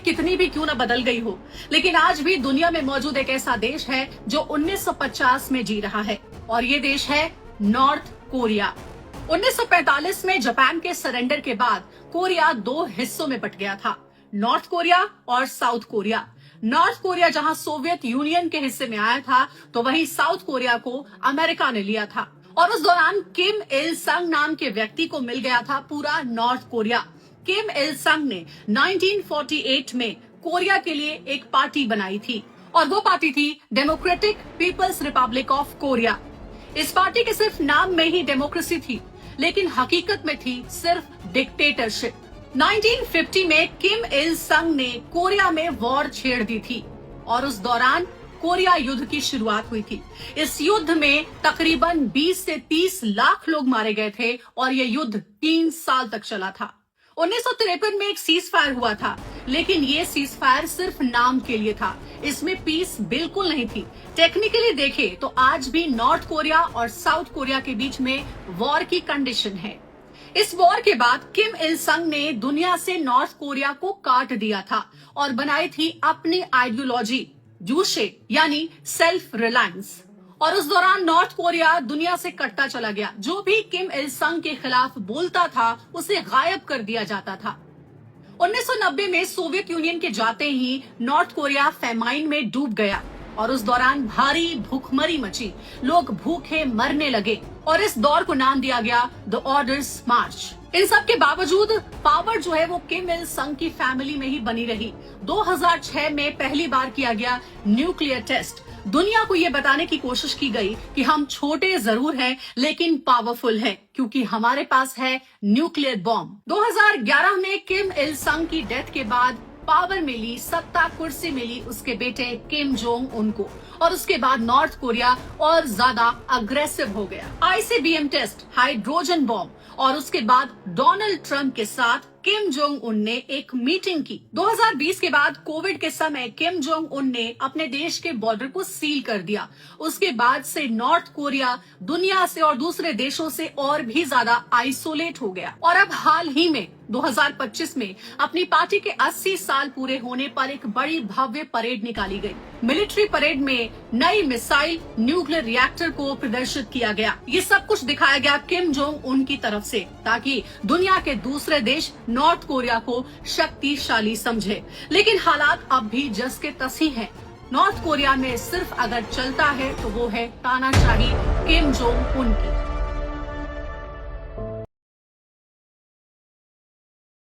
कितनी भी क्यों न बदल गई हो, लेकिन आज भी दुनिया में मौजूद एक ऐसा देश है जो 1950 में जी रहा है, और ये देश है नॉर्थ कोरिया। 1945 में जापान के सरेंडर के बाद कोरिया दो हिस्सों में बट गया था, नॉर्थ कोरिया और साउथ कोरिया। नॉर्थ कोरिया जहां सोवियत यूनियन के हिस्से में आया था, तो वहीं साउथ कोरिया को अमेरिका ने लिया था, और उस दौरान किम इल संग नाम के व्यक्ति को मिल गया था पूरा नॉर्थ कोरिया। किम इल संग ने 1948 में कोरिया के लिए एक पार्टी बनाई थी, और वो पार्टी थी democratic people's republic of Korea. इस पार्टी के सिर्फ नाम में ही डेमोक्रेसी थी, लेकिन हकीकत में थी सिर्फ डिक्टेटरशिप। 1950 में किम इल संग ने कोरिया में वॉर छेड़ दी थी, और उस दौरान कोरिया युद्ध की शुरुआत हुई थी। इस युद्ध में तकरीबन 20 से 30 लाख लोग मारे गए थे, और यह युद्ध 3 साल तक चला था। 1953 में एक सीज फायर हुआ था, लेकिन ये सीज फायर सिर्फ नाम के लिए था, इसमें पीस बिल्कुल नहीं थी। टेक्निकली देखें तो आज भी नॉर्थ कोरिया और साउथ कोरिया के बीच में वॉर की कंडीशन है। इस वॉर के बाद किम इल संग ने दुनिया से नॉर्थ कोरिया को काट दिया था, और बनाई थी अपनी आइडियोलॉजी जूशे, यानी सेल्फ रिलायंस। और उस दौरान नॉर्थ कोरिया दुनिया से कटता चला गया। जो भी किम इल संग के खिलाफ बोलता था, उसे गायब कर दिया जाता था। 1990 में सोवियत यूनियन के जाते ही नॉर्थ कोरिया फेमाइन में डूब गया, और उस दौरान भारी भूखमरी मची, लोग भूखे मरने लगे, और इस दौर को नाम दिया गया द ऑर्डर्स मार्च। इन सब के बावजूद पावर जो है वो किम इल संग की फैमिली में ही बनी रही। 2006 में पहली बार किया गया न्यूक्लियर टेस्ट। दुनिया को ये बताने की कोशिश की गई कि हम छोटे जरूर हैं, लेकिन पावरफुल हैं, क्योंकि हमारे पास है न्यूक्लियर बॉम्ब। 2011 में किम इल संग की डेथ के बाद पावर मिली, सत्ता कुर्सी मिली उसके बेटे किम जोंग उन को, और उसके बाद नॉर्थ कोरिया और ज्यादा अग्रेसिव हो गया। आईसीबीएम टेस्ट, हाइड्रोजन बॉम्ब, और उसके बाद डोनाल्ड ट्रंप के साथ किम जोंग उन ने एक मीटिंग की। 2020 के बाद कोविड के समय किम जोंग उन ने अपने देश के बॉर्डर को सील कर दिया। उसके बाद से नॉर्थ कोरिया दुनिया से और दूसरे देशों से और भी ज्यादा आइसोलेट हो गया, और अब हाल ही में 2025 में अपनी पार्टी के 80 साल पूरे होने पर एक बड़ी भव्य परेड निकाली गई। मिलिट्री परेड में नई मिसाइल, न्यूक्लियर रिएक्टर को प्रदर्शित किया गया। ये सब कुछ दिखाया गया किम जोंग उन की तरफ से, ताकि दुनिया के दूसरे देश नॉर्थ कोरिया को शक्तिशाली समझे। लेकिन हालात अब भी जस के तस ही हैं। नॉर्थ कोरिया में सिर्फ अगर चलता है तो वो है तानाशाही किम जोंग उन की।